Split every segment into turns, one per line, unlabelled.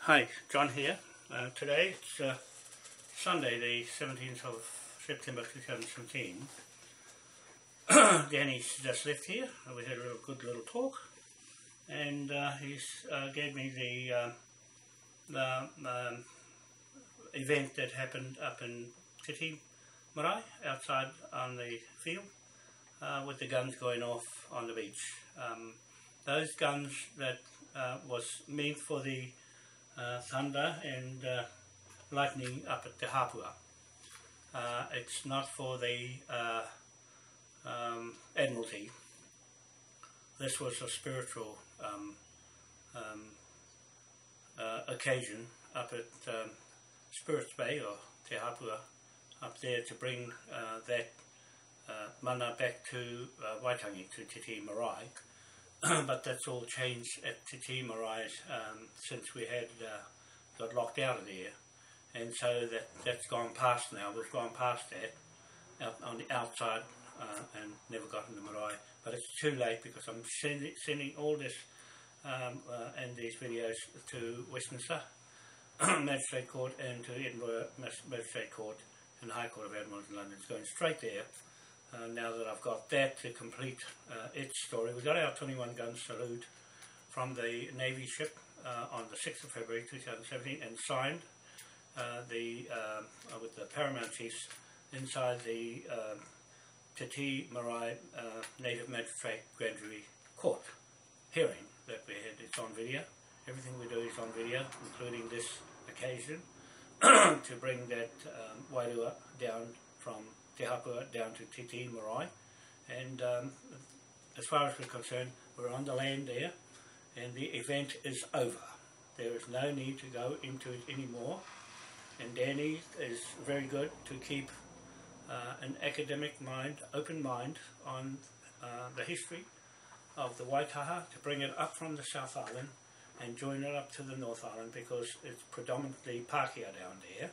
Hi, John here. Today it's Sunday the 17th of September 2017. Danny's just left here. We had a good little talk, and he's gave me the event that happened up in Titi Marae, outside on the field, with the guns going off on the beach. Those guns that was meant for the thunder and lightning up at the HAPUA. It's not for the Admiralty. This was a spiritual occasion up at Spirits Bay, or Te Hapua, up there to bring that mana back to Waitangi, to Titi Marae. But that's all changed at Titi Marae since we had got locked out of there, and so that's gone past now. We've gone past that out on the outside and never got into Marae. But it's too late, because I'm sending all this and these videos to Westminster Magistrate Court and to Edinburgh Magistrate Court and the High Court of Admirals in London. It's going straight there. Now that I've got that to complete its story. We got our 21 gun salute from the Navy ship on the 6th of February 2017 and signed with the Paramount Chiefs inside the Titi Marae Native Magistrate Grand Jury Court hearing that we had. It's on video. Everything we do is on video, including this occasion to bring that WAIRUA down from Te Hapua down to Titi Marae, and as far as we're concerned, we're on the land there, and the event is over. There is no need to go into it anymore, and Danny is very good to keep an academic mind, open mind on the history of the Waitaha, to bring it up from the South Island and join it up to the North Island, because it's predominantly Pākehā down there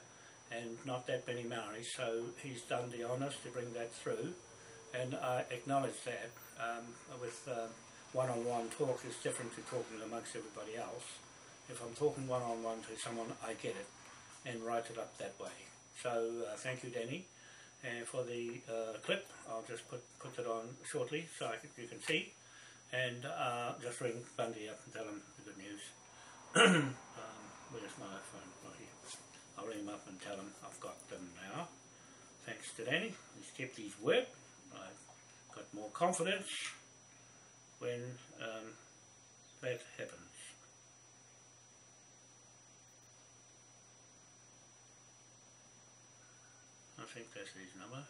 and not that many Maoris, so he's done the honours to bring that through, and I acknowledge that. With one-on-one talk is different to talking amongst everybody else. If I'm talking one-on-one to someone, I get it and write it up that way. So thank you, Danny, for the clip. I'll just put it on shortly so you can see, and just ring Bundy up and tell him the good news. Where's my phone? Right here. I'll ring him up and tell him I've got them now. Thanks to Danny. He's kept his word. I've got more confidence when that happens. I think that's his number.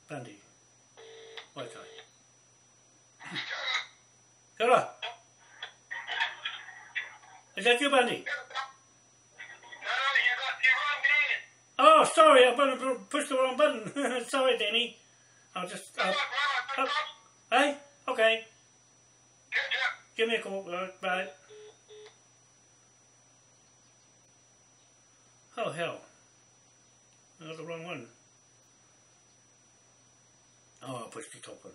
Bundy. Okay. Hello. Is that you, Bundy? Oh, sorry, I pushed the wrong button. Sorry, Danny. I'll just... hey? Okay. Give me a call. Bye. Oh, hell. I got the wrong one. Oh, I pushed the top one.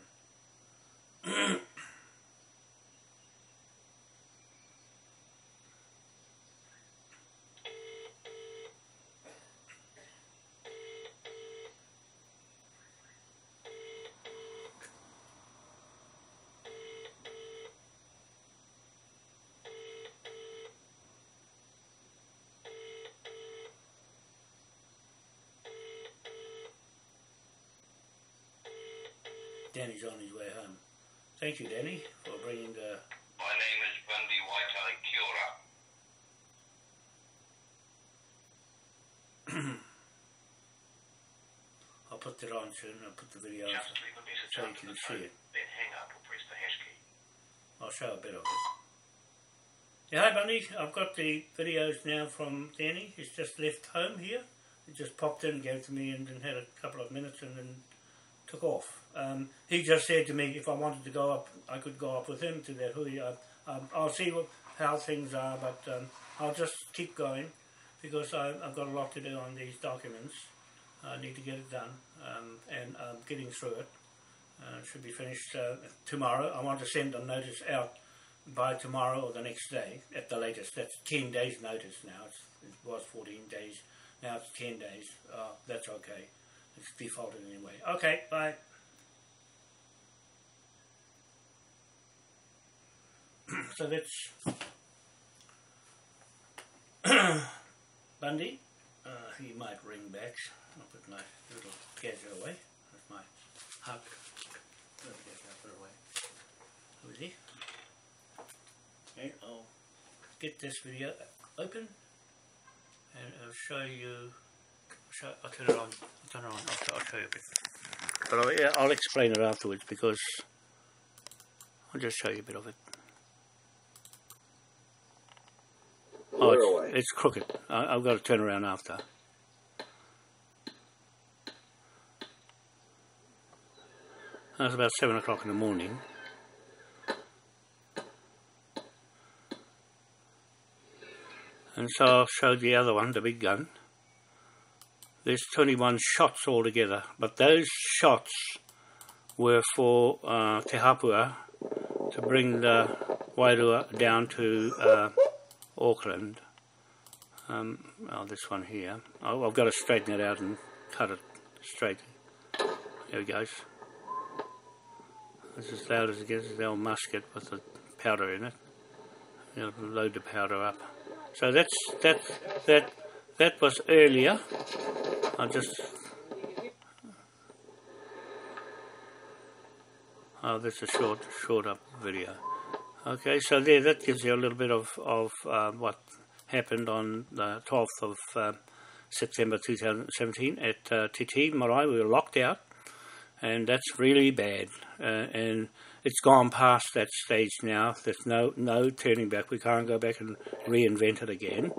Danny's on his way home. Thank you, Danny, for bringing the...
My name is Bundy Waitai. Kia ora.
I'll put that on soon. I'll put the video on so you can see it.
Then hang up or press the hash key.
I'll show a bit of it. Yeah, hi Bundy. I've got the videos now from Danny. He's just left home here. He just popped in, gave it to me, and then had a couple of minutes and then took off. He just said to me if I wanted to go up, I could go up with him to that hui. I'll see how things are, but I'll just keep going, because I've got a lot to do on these documents. I need to get it done, and I'm getting through it. Should be finished tomorrow. I want to send a notice out by tomorrow or the next day at the latest. That's 10 days notice now. It was 14 days. Now it's 10 days. That's okay. It's defaulted anyway. Okay, bye. So that's Bundy. He might ring back. I'll put my little gadget away. That's my hug. Put it away. Who is he? Okay, I'll get this video open and I'll show you. I'll turn it on. I'll show you a bit. But I'll explain it afterwards because I'll just show you a bit of it. Oh, it's crooked. I've got to turn around after. It's about 7 o'clock in the morning. And so I'll show the other one, the big gun. There's 21 shots altogether, but those shots were for Te HAPUA to bring the WAIRUA down to Auckland. This one here. I've got to straighten it out and cut it straight. There it goes. It's as loud as it gets. It's the old musket with the powder in it. You know, load the powder up. So that was earlier. I'll just. Oh, that's a short up video. Okay, so there, that gives you a little bit of what happened on the 12th of September 2017 at Titi Marae. We were locked out, and that's really bad. And it's gone past that stage now. There's no turning back. We can't go back and reinvent it again.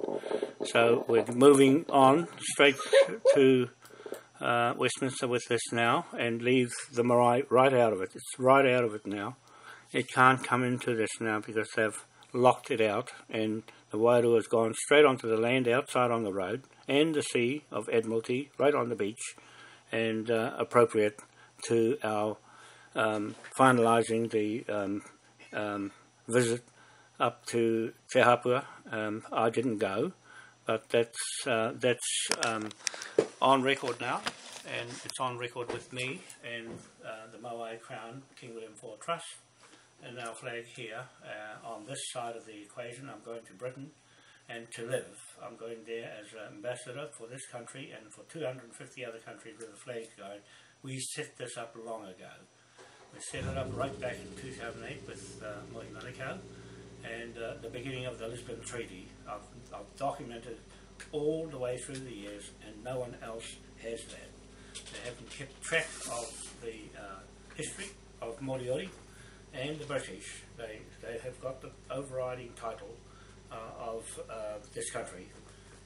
So we're moving on straight to Westminster with this now, and leave the marae right out of it. It's right out of it now. It can't come into this now because they've locked it out, and the WAIRUA has gone straight onto the land outside on the road and the Sea of Admiralty, right on the beach, and appropriate to our finalising the visit up to Te HAPUA. I didn't go, but that's on record now, and it's on record with me and the Moai Crown King William IV Trust. And our flag here on this side of the equation. I'm going to Britain and to live. I'm going there as an ambassador for this country and for 250 other countries where the flag's going. We set this up long ago. We set it up right back in 2008 with Mohi Manukau and the beginning of the Lisbon Treaty. I've documented all the way through the years, and no one else has that. They haven't kept track of the history of Moriori and the British. They have got the overriding title of this country,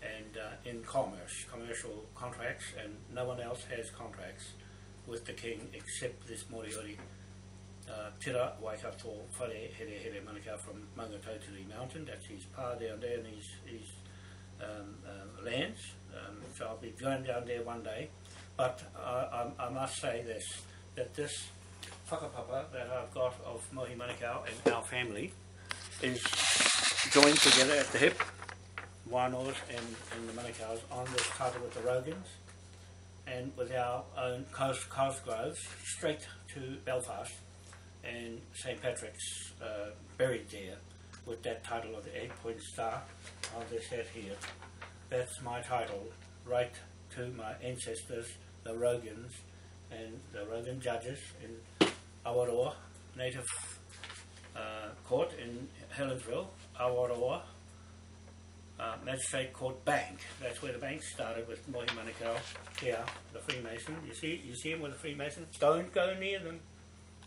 and in commercial contracts, and no one else has contracts with the king except this Moriori Tira Waikato Whare Here Manukau from Maungatautari Mountain. That's his pa down there and his lands. So I'll be going down there one day, but I must say this, that this whakapapa that I've got of Mohi Manukau and our family is joined together at the hip, Wainos and the Manukau's, on this title with the Rogans, and with our own Cosgroves straight to Belfast, and St Patrick's buried there with that title of the 8-point star on this head here. That's my title, right to my ancestors, the Rogans, and the Rogan judges in Awaroa Native Court in Helensville, Awaroa Magistrate Court Bank. That's where the bank started with Mohi Manukau here, the Freemason. You see him with the Freemason? Don't go near them,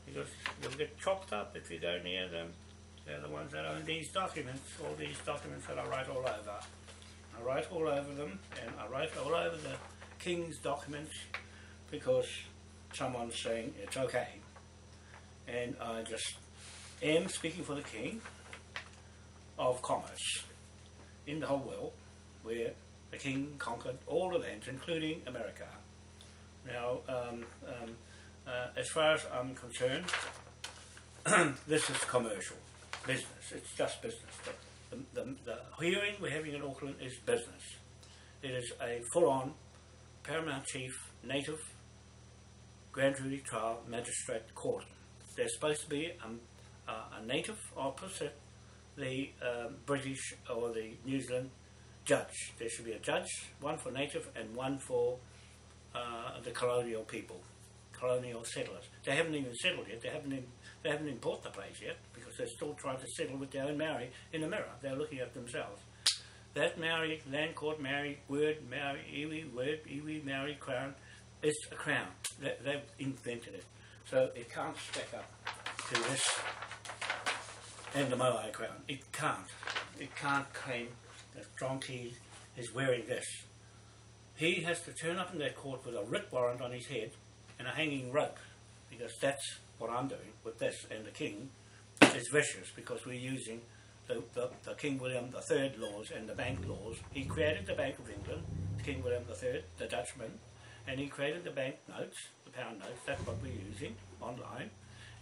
because you'll get chopped up if you go near them. They're the ones that own these documents, all these documents that I write all over. I write all over them, and I write all over the King's documents because someone's saying it's okay. And I just am speaking for the King of commerce in the whole world, where the King conquered all the lands, including America. Now, as far as I'm concerned, this is commercial business. It's just business. The hearing we're having in Auckland is business. It is a full-on Paramount Chief Native Grand Jury Trial Magistrate Court. There's supposed to be a native opposite the British or the New Zealand judge. There should be a judge, one for native and one for the colonial people, colonial settlers. They haven't even settled yet. They haven't even bought the place yet because they're still trying to settle with their own Maori in a mirror. They're looking at themselves. That Maori land court, Maori word, Maori iwi, Maori crown, is a crown. They've invented it. So it can't stack up to this and the Moai crown. It can't. It can't claim that John Key is wearing this. He has to turn up in that court with a writ warrant on his head and a hanging rope, because that's what I'm doing with this. And the King is vicious because we're using the King William III laws and the bank laws. He created the Bank of England, King William III, the Dutchman, and he created the bank notes, the pound notes. That's what we're using online.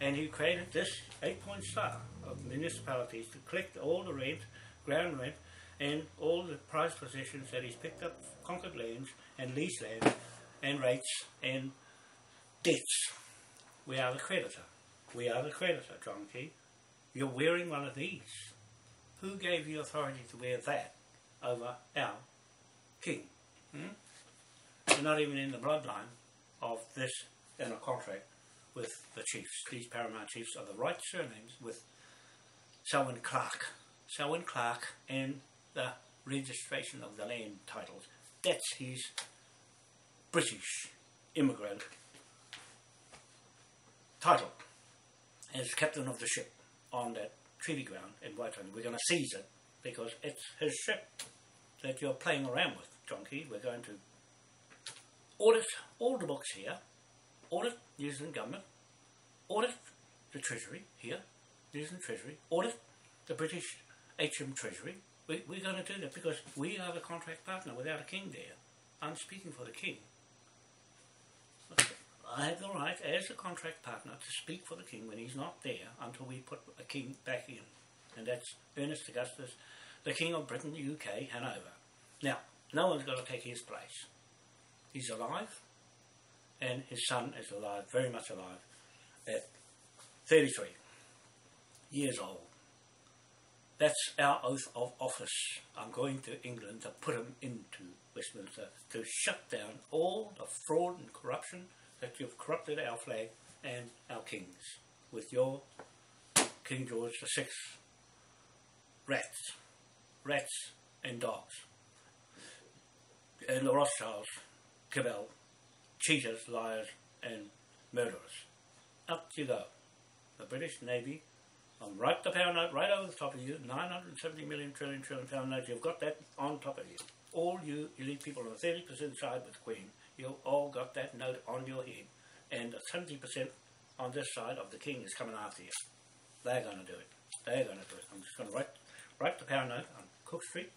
And he created this 8-point star of municipalities to collect all the rent, ground rent, and all the prized possessions that he's picked up, conquered lands and leased land and rates and debts. We are the creditor. We are the creditor, John Key. You're wearing one of these. Who gave you authority to wear that over our King? You're not even in the bloodline of this in a contract with the chiefs. These paramount chiefs are the right surnames with Selwyn Clark. Selwyn Clark and the registration of the land titles. That's his British immigrant title as captain of the ship on that treaty ground in Waitangi. We're going to seize it because it's his ship that you're playing around with, John Key. We're going to audit all the books here, audit New Zealand government, audit the Treasury here, New Zealand Treasury, audit the British HM Treasury. We're going to do that because we are the contract partner without a king there. I'm speaking for the King. Okay. I have the right as a contract partner to speak for the King when he's not there until we put a king back in. And that's Ernest Augustus, the King of Britain, UK, Hanover. Now, no one's got to take his place. He's alive, and his son is alive, very much alive, at 33 years old. That's our oath of office. I'm going to England to put him into Westminster to shut down all the fraud and corruption that you've corrupted our flag and our kings with your King George VI rats and dogs, and the Rothschilds, cabal, cheaters, liars and murderers. Up you go. The British Navy, write the pound note right over the top of you, 970 million trillion pound note, you've got that on top of you. All you elite people on the 30% side with the Queen, you've all got that note on your head, and the 70% on this side of the King is coming after you. They're going to do it. They're going to do it. I'm just going to write the pound note on Cook Street.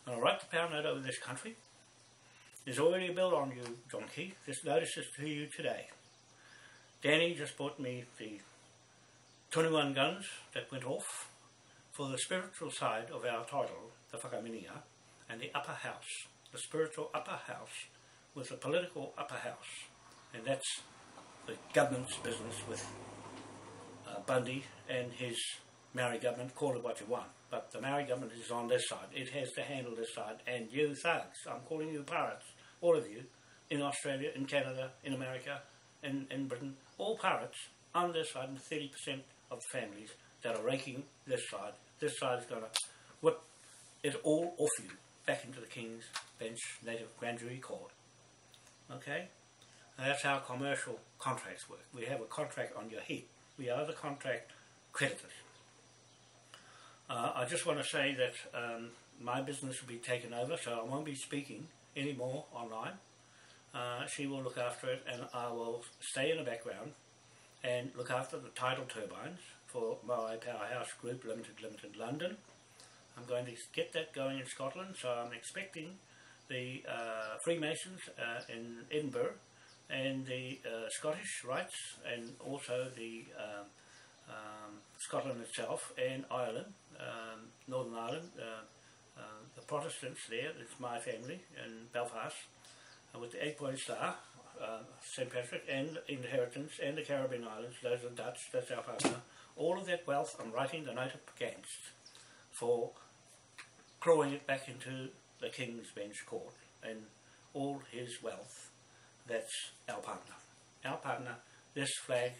I'm going to write the pound note over this country. There's already a bill on you, John Key. This notice is to you today. Danny just bought me the 21 guns that went off for the spiritual side of our title, the whakaminia, and the upper house, the spiritual upper house with the political upper house. And that's the government's business with Bundy and his Maori government. Call it what you want, but the Maori government is on this side. It has to handle this side, and you thugs, I'm calling you pirates, all of you, in Australia, in Canada, in America, in Britain, all pirates on this side, and 30% of the families that are raking this side. This side is going to whip it all off you back into the King's Bench Native Grand Jury Court. Okay? Now that's how commercial contracts work. We have a contract on your head. We are the contract creditors. I just want to say that my business will be taken over, so I won't be speaking anymore online. She will look after it, and I will stay in the background and look after the tidal turbines for Moai Powerhouse Group Limited London. I'm going to get that going in Scotland, so I'm expecting the Freemasons in Edinburgh and the Scottish rights, and also the Scotland itself and Ireland, Northern Ireland, the Protestants there, it's my family in Belfast, with the 8-point star, St. Patrick, and Inheritance, and the Caribbean Islands, those are Dutch, that's our partner. All of that wealth I'm writing the note against for clawing it back into the King's Bench Court, and all his wealth, that's our partner. Our partner, this flag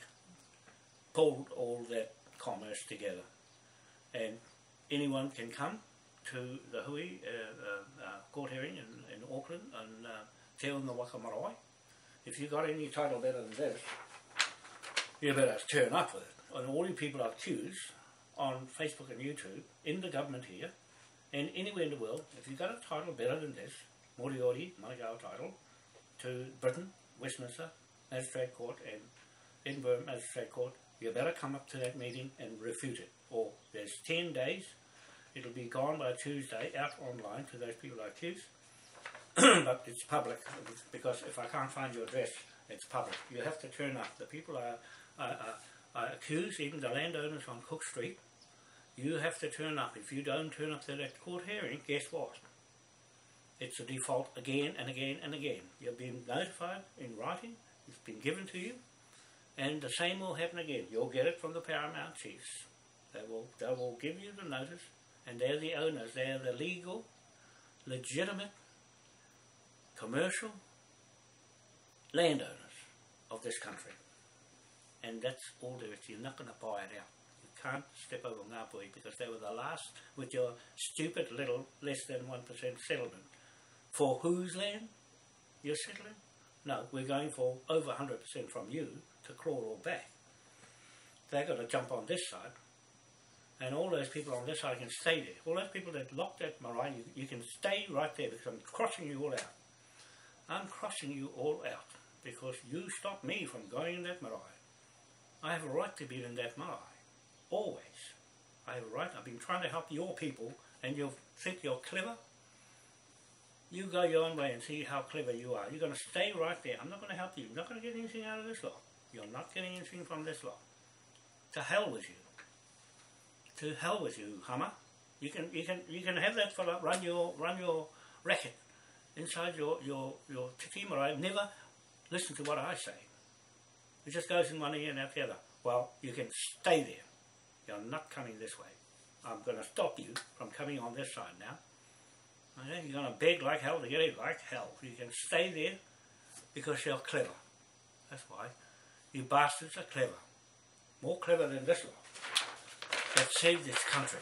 pulled all that commerce together, and anyone can come to the Hui court hearing in Auckland and Te Unga Waka Marae. If you got any title better than this, you better turn up with it. And all you people are accused on Facebook and YouTube, in the government here, and anywhere in the world, if you got a title better than this, Moriori, Manukau title, to Britain, Westminster Magistrate Court and Edinburgh Magistrate Court, you better come up to that meeting and refute it. Or there's 10 days, it'll be gone by Tuesday, out online to those people accused. But it's public, because if I can't find your address, it's public. You have to turn up. The people are accused, even the landowners on Cook Street, you have to turn up. If you don't turn up to that court hearing, guess what? It's a default again and again and again. You've been notified in writing, it's been given to you, and the same will happen again. You'll get it from the Paramount Chiefs. They will give you the notice, and they're the owners. They're the legal, legitimate, commercial landowners of this country. And that's all there is. You're not going to buy it out. You can't step over Ngāpui, because they were the last with your stupid little less than 1% settlement. For whose land you're settling? No, we're going for over 100% from you to claw all back. They've got to jump on this side, and all those people on this side can stay there. All those people that locked that marae, you can stay right there, because I'm crossing you all out. I'm crossing you all out because you stopped me from going in that marae. I have a right to be in that marae. Always. I have a right. I've been trying to help your people, and you think you're clever? You go your own way and see how clever you are. You're going to stay right there. I'm not going to help you. You're not going to get anything out of this law. You're not getting anything from this law. To hell with you. To hell with you, Hama. You can have that fella run your racket inside your tiki marae. Never listen to what I say. It just goes in one ear and out the other. Well, you can stay there. You're not coming this way. I'm going to stop you from coming on this side now. Okay? You're going to beg like hell to get it like hell. You can stay there because you're clever. That's why. You bastards are clever. More clever than this law that saved this country.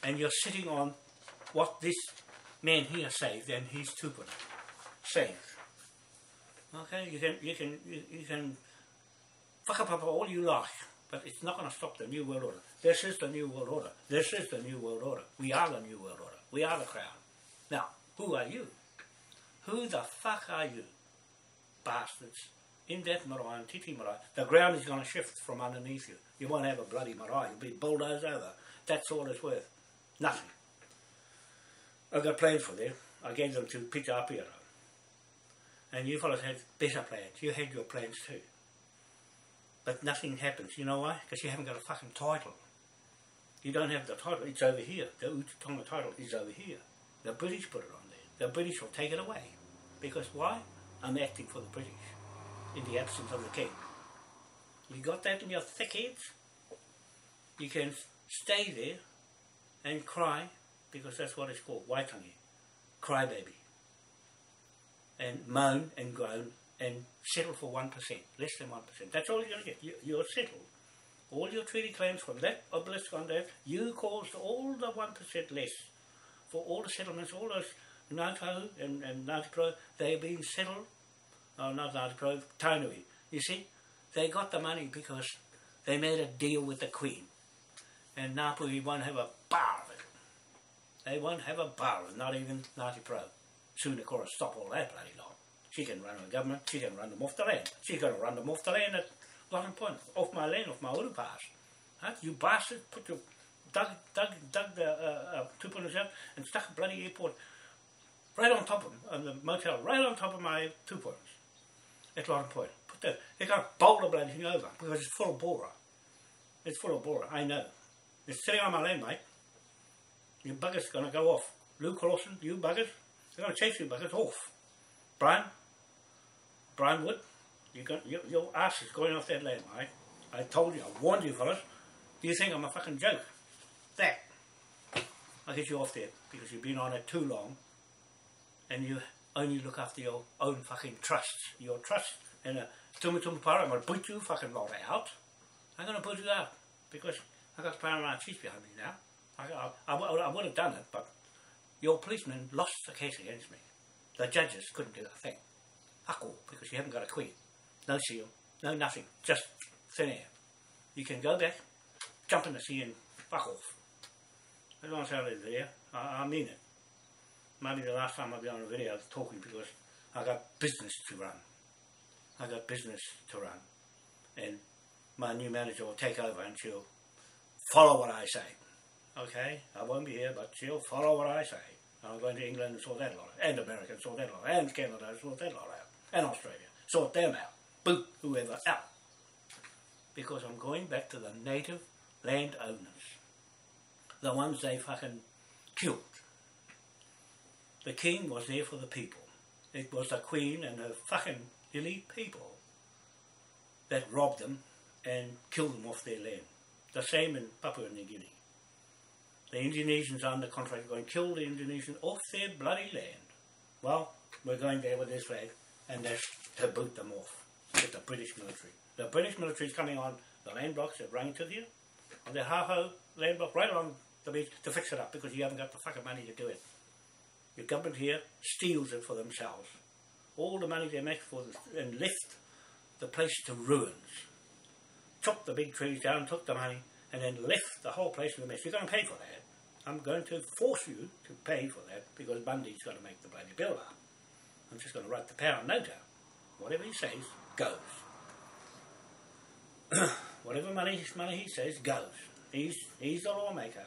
And you're sitting on what this man here saved and his tupuna saved. Okay? You can whakapapa all you like, but it's not going to stop the New World Order. This is the New World Order. This is the New World Order. We are the New World Order. We are the Crown. Now, who are you? Who the fuck are you, bastards? In that marae and titi marae, the ground is going to shift from underneath you. You won't have a bloody marae. You'll be bulldozed over. That's all it's worth. Nothing. I've got plans for them. I gave them to Peter Apiara. And you fellas had better plans. You had your plans too. But nothing happens. You know why? Because you haven't got a fucking title. You don't have the title. It's over here. The Utatonga title is over here. The British put it on there. The British will take it away. Because why? I'm acting for the British in the absence of the King. You got that in your thick heads? You can stay there and cry, because that's what it's called, waitangi. Crybaby. And moan and groan and settle for 1%, less than 1%. That's all you're going to get. You're settled. All your treaty claims from that obelisk on that, you caused all the 1% less for all the settlements, all those Ngātahu and Ngāti Pro, they're being settled. Oh, not Ngāti Pro, Tainui. You see, they got the money because they made a deal with the Queen. And Ngāpuhi won't have a bar of it. They won't have a bar of it, not even Ngāti Pro. Soon, of course, stop all that bloody lot. She can run the government, she can run them off the land. She's going to run them off the land at Lotting Point, off my land, off my Uru Pass. Huh? You bastards, put your dug the tupunas out and stuck a bloody airport right on top of them, and the motel right on top of my tupunas. at Lauren Point. They're going to bowl the bloody thing over because it's full of bora. It's full of bora, I know. It's sitting on my land, mate. You buggers are going to go off. Lou Clausen, you buggers, they're going to chase you buggers off. Brian Wood, your ass is going off that land, mate. I told you, I warned you fellas. Do you think I'm a fucking joke? That. I'll get you off there because you've been on it too long and you only look after your own fucking trusts. Your trust in a Tumatuma, I'm going to put you fucking lot out. I'm going to put you out because I've got the Paramount Chiefs behind me now. I would have done it, but your policeman lost the case against me. The judges couldn't do a thing. Fuck all, because you haven't got a queen. No seal, no nothing, just thin air. You can go back, jump in the sea and fuck off. I don't want to sound video. I mean it. Maybe the last time I'll be on a video talking because I got business to run. I got business to run. And my new manager will take over and she'll follow what I say. Okay? I won't be here, but she'll follow what I say. And I'm going to England and sort that lot out. And America and sort that lot out. And Canada and sort that lot out. And Australia. Sort them out. Boot whoever out. Because I'm going back to the native landowners. The ones they fucking killed. The king was there for the people. It was the queen and her fucking elite people that robbed them and killed them off their land. The same in Papua New Guinea. The Indonesians are under contract going to kill the Indonesians off their bloody land. Well, we're going there with this flag and that's to boot them off with the British military. The British military is coming on the land blocks that run to you, on the Haho land block right along the beach to fix it up because you haven't got the fucking money to do it. Your government here steals it for themselves. All the money they make for this, and left the place to ruins. Chopped the big trees down, took the money, and then left the whole place in a mess. You're going to pay for that. I'm going to force you to pay for that because Bundy's got to make the bloody bill up. I'm just going to write the pound note down. Whatever he says, goes. Whatever money he says, goes. He's the lawmaker,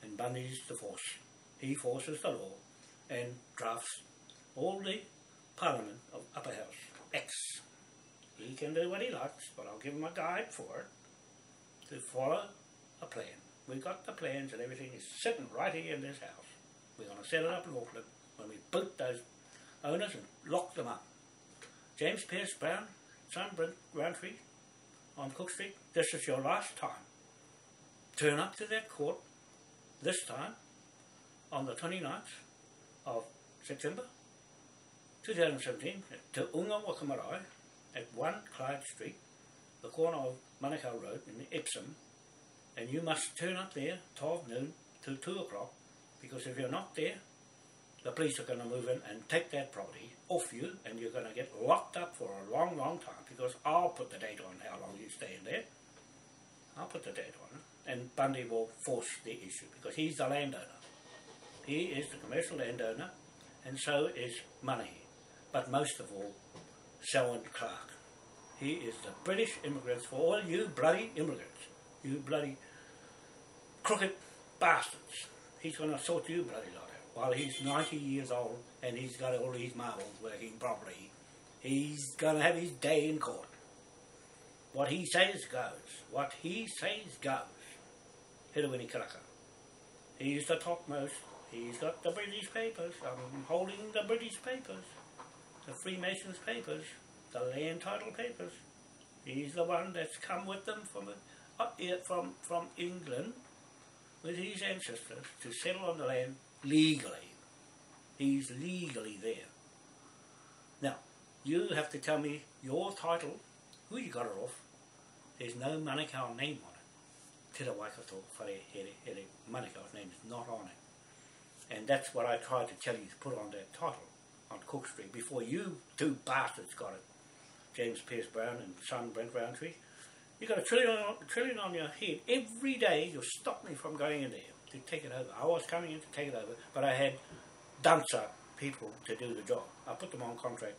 and Bundy's the force. He forces the law and drafts all the Parliament of Upper House. X. He can do what he likes, but I'll give him a guide for it to follow a plan. We've got the plans and everything is sitting right here in this house. We're going to set it up in Auckland when we boot those owners and lock them up. James Pierce Brown, son Brent Roundtree on Cook Street, this is your last time. Turn up to that court this time on the 29th of September 2017 at Te Unga Wakamarai at 1 Clyde Street, the corner of Manukau Road in Epsom, and you must turn up there 12 noon to 2 o'clock because if you're not there, the police are going to move in and take that property off you and you're going to get locked up for a long, long time because I'll put the date on how long you stay in there. I'll put the date on it and Bundy will force the issue because he's the landowner. He is the commercial landowner and so is Manahi. But most of all, Selwyn Clark. He is the British immigrants for all you bloody immigrants. You bloody crooked bastards. He's going to sort you bloody lot out. While he's 90 years old and he's got all these marbles working properly, he's going to have his day in court. What he says goes. What he says goes. Hirawini Karaka. He's the topmost. He's got the British papers. I'm holding the British papers. The Freemasons papers. The land title papers. He's the one that's come with them from up here from England with his ancestors to settle on the land legally. He's legally there. Now, you have to tell me your title, who you got it off. There's no Manukau name on it. Te Waikato Whare Here Here Manukau's name is not on it. And that's what I tried to tell you to put on that title on Cook Street before you two bastards got it. James Pierce Brown and son Brent Roundtree. You got a trillion on your head. Every day you stop me from going in there to take it over. I was coming in to take it over, but I had dancer people to do the job. I put them on contract.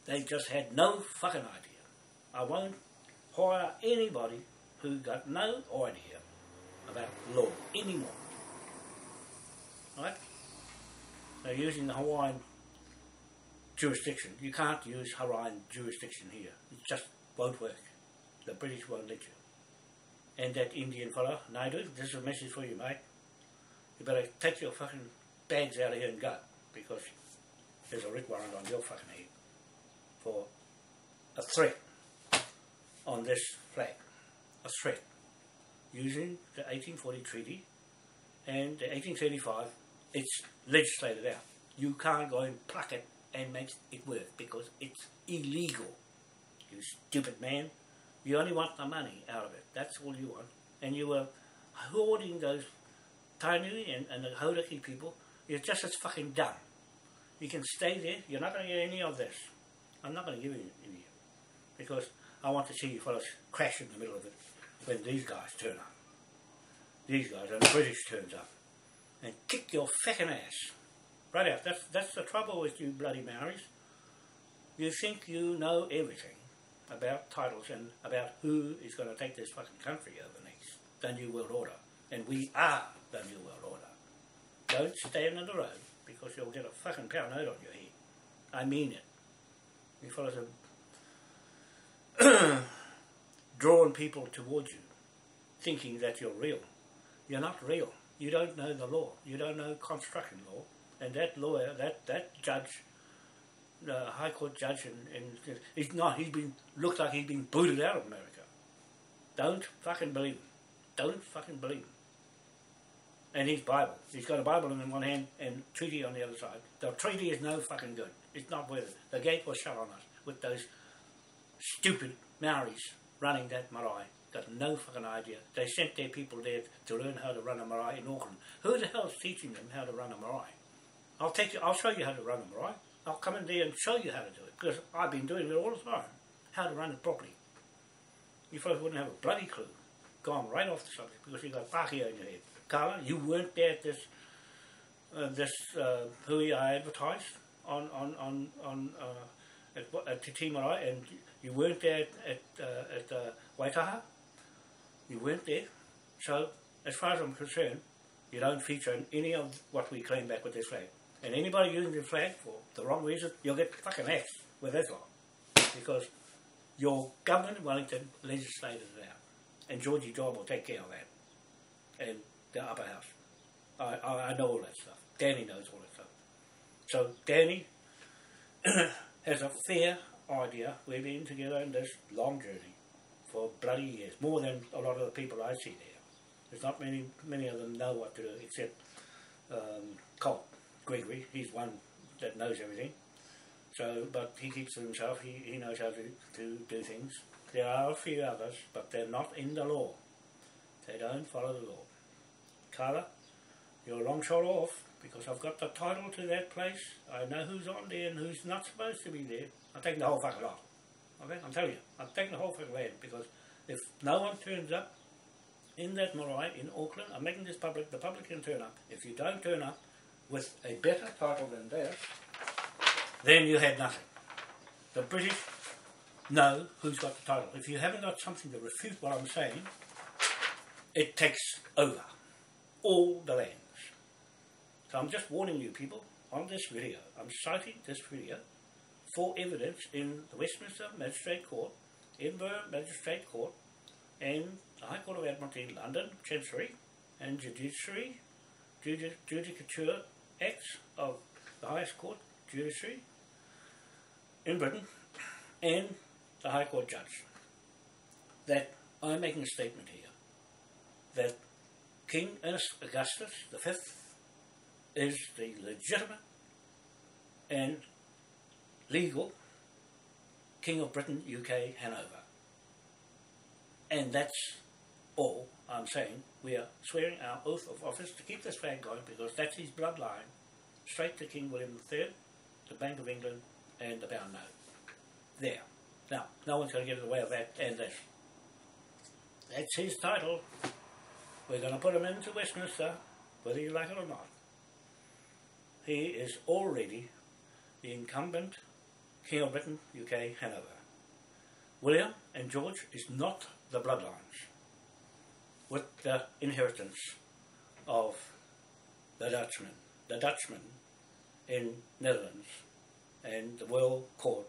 They just had no fucking idea. I won't hire anybody who got no idea about law anymore. Right? They're using the Hawaiian jurisdiction. You can't use Hawaiian jurisdiction here. It just won't work. The British won't let you. And that Indian fellow, Naidu, this is a message for you, mate. You better take your fucking bags out of here and go, because there's a writ warrant on your fucking head for a threat on this flag. A threat. Using the 1840 treaty and the 1835, it's legislated out. You can't go and pluck it and make it work because it's illegal. You stupid man. You only want the money out of it. That's all you want. And you were hoarding those Tainui and the Hauraki people. You're just as fucking dumb. You can stay there. You're not going to get any of this. I'm not going to give you any. Because I want to see you fellas crash in the middle of it when these guys turn up. These guys, and the British turns up. And kick your fucking ass. Right out. That's the trouble with you bloody Maoris. You think you know everything about titles and about who is going to take this fucking country over next. The New World Order. And we are the New World Order. Don't stand in the road because you'll get a fucking pound note on your head. I mean it. You fellas are drawing people towards you, thinking that you're real. You're not real. You don't know the law. You don't know construction law. And that lawyer, that judge, the High Court judge, and he's not. Looks like he's been booted out of America. Don't fucking believe him. Don't fucking believe him. And his Bible. He's got a Bible in one hand and treaty on the other side. The treaty is no fucking good. It's not worth it. The gate was shut on us with those stupid Maoris running that marae. Got no fucking idea. They sent their people there to learn how to run a marae in Auckland. Who the hell's teaching them how to run a marae? I'll show you how to run a marae. I'll come in there and show you how to do it, because I've been doing it all the time. How to run it properly. You folks wouldn't have a bloody clue. Gone right off the subject because you got Pākehā in your head. Carla, you weren't there at this hui I advertised at Te Marae, and you weren't there at Waitaha. You weren't there. So, as far as I'm concerned, you don't feature in any of what we claim back with this flag. And anybody using the flag for the wrong reason, you'll get fucking axed with this lot. Because your government in Wellington legislated it out. And Georgie Job will take care of that. And the upper house. I know all that stuff. Danny knows all that stuff. So Danny has a fair idea. We've been together in this long journey for bloody years. More than a lot of the people I see there. There's not many of them know what to do except Colt Gregory. He's one that knows everything. So, but he keeps to himself. He knows how to do things. There are a few others, but they're not in the law. They don't follow the law. Carla, you're a long shot off, because I've got the title to that place. I know who's on there and who's not supposed to be there. I'm taking the whole fucking lot. Okay, I'm telling you, I'm taking the whole fucking land, because if no one turns up in that marae in Auckland, I'm making this public, the public can turn up. If you don't turn up with a better title than theirs, then you had nothing. The British know who's got the title. If you haven't got something to refute what I'm saying, it takes over all the lands. So I'm just warning you people on this video. I'm citing this video for evidence in the Westminster Magistrate Court, Edinburgh Magistrate Court, and the High Court of Admiralty, London, Chancery, and Judicature Acts of the highest court, judiciary, in Britain, and the High Court Judge, that I'm making a statement here, that King Augustus V is the legitimate and legal King of Britain, UK, Hanover. And that's all I'm saying. We are swearing our oath of office to keep this flag going, because that's his bloodline, straight to King William III, the Bank of England, and the pound note. There. Now, no one's going to get in the way of that and this. That's his title. We're going to put him into Westminster, whether you like it or not. He is already the incumbent King of Britain, UK, Hanover. William and George is not the bloodlines with the inheritance of the Dutchman. The Dutchman in Netherlands and the World Court,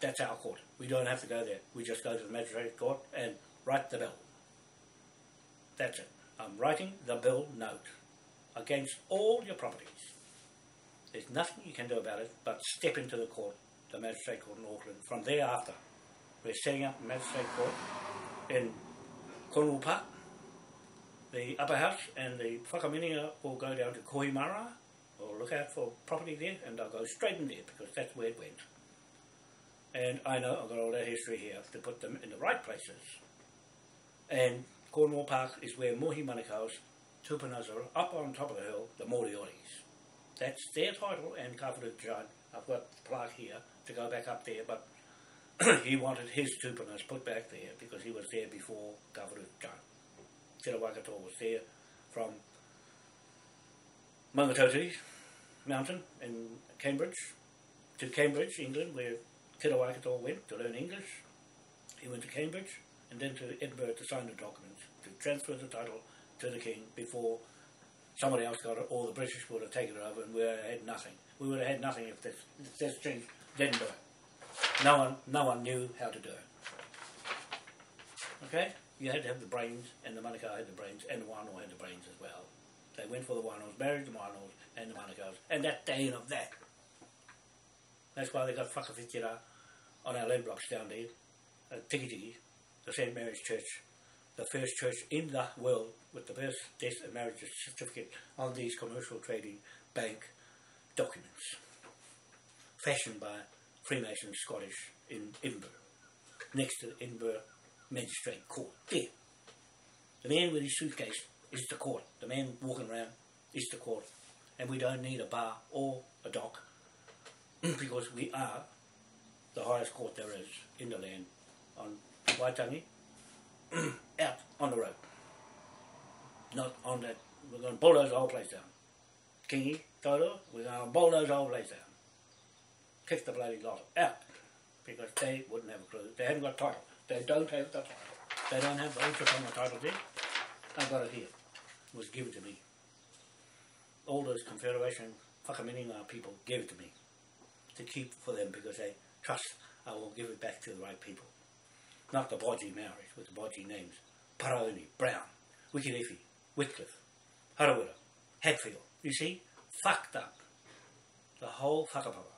that's our court. We don't have to go there. We just go to the magistrate court and write the bill. That's it. I'm writing the bill note against all your properties. There's nothing you can do about it but step into the court, the magistrate court in Auckland. From thereafter, we're setting up a magistrate court in Cornwall Park. The upper house and the whakamininga will go down to Kohimara. We'll look out for property there and they'll go straight in there because that's where it went. And I know I've got all that history here to put them in the right places. And Cornwall Park is where Mohi Manukau's tupunas are up on top of the hill, the Morioris. That's their title, and Kawhuru John, I've got the plaque here to go back up there, but he wanted his tupunas put back there because he was there before Kawhuru John. Te Waikato was there from Mangatoti Mountain in Cambridge to Cambridge, England, where Te Waikato went to learn English. He went to Cambridge and then to Edinburgh to sign the documents, to transfer the title to the King before somebody else got it, or the British would have taken it over and we would have had nothing. We would have had nothing if this change didn't do it. No one knew how to do it. Okay? You had to have the brains, and the Manukau had the brains, and the Wānoa had the brains as well. They went for the Wānoas, married the Wānoas and the Manukau's, and that day of that. That's why they got whakawhitira on our land blocks down there, at Tiki Tiki, the St. Mary's Church, the first church in the world with the birth, death and marriage certificate on these commercial trading bank documents, fashioned by Freemasons Scottish in Edinburgh, next to the Edinburgh Magistrate Court. There. The man with his suitcase is the court. The man walking around is the court. And we don't need a bar or a dock because we are the highest court there is in the land on Waitangi, out on the road. Not on that. We're going to bulldoze the whole place down. Kingi, Toto, we're going to bulldoze the whole place down. Kick the bloody lot out because they wouldn't have a clue. They haven't got title. They don't have the title. They don't have the ownership on the title there. I've got it here. It was given to me. All those Confederation whakamininga people gave it to me to keep for them because they trust I will give it back to the right people. Not the bodgy Maoris with the bodgy names. Paraoni, Brown, Wikilefi, Whitcliffe, Harawira, Hatfield. You see? Fucked up. The whole whakapapa.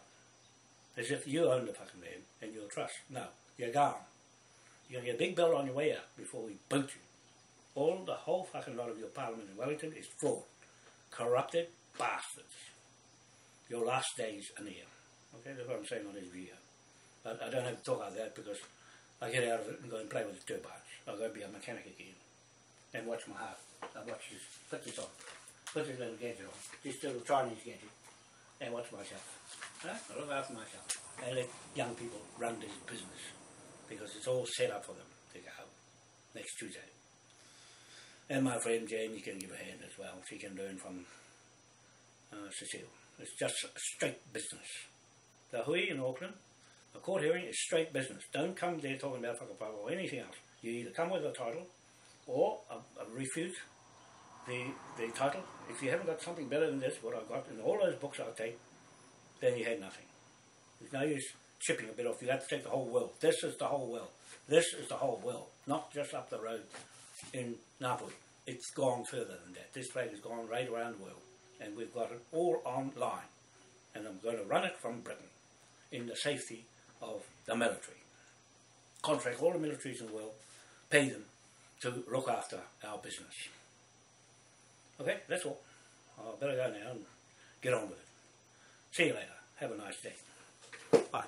As if you own the fucking land and you'll trust. No, you're gone. You're going to get a big bill on your way out before we boot you. The whole fucking lot of your parliament in Wellington is fraud. Corrupted bastards. Your last days are near. Okay, that's what I'm saying on this video. But I don't have to talk about that because I get out of it and go and play with the turbines. I'll go be a mechanic again. And watch my heart. I'll watch this. Put this on. Put this little gadget on. This little Chinese gadget. And watch myself. Right? I look after myself. And let young people run this business. Because it's all set up for them to go next Tuesday. And my friend Jamie can give a hand as well. She can learn from Cecile. It's just straight business. The hui in Auckland, a court hearing is straight business. Don't come there talking about whakapapa or anything else. You either come with a title or refute the title. If you haven't got something better than this, what I've got in all those books I'll take, then you had nothing. There's no use chipping a bit off. You have to take the whole world. This is the whole world. This is the whole world. Not just up the road in Napoli. It's gone further than that. This flag has gone right around the world. And we've got it all online. And I'm going to run it from Britain in the safety of the military. Contract all the militaries in the world, pay them to look after our business. Okay, that's all. I better go now and get on with it. See you later. Have a nice day. Bye.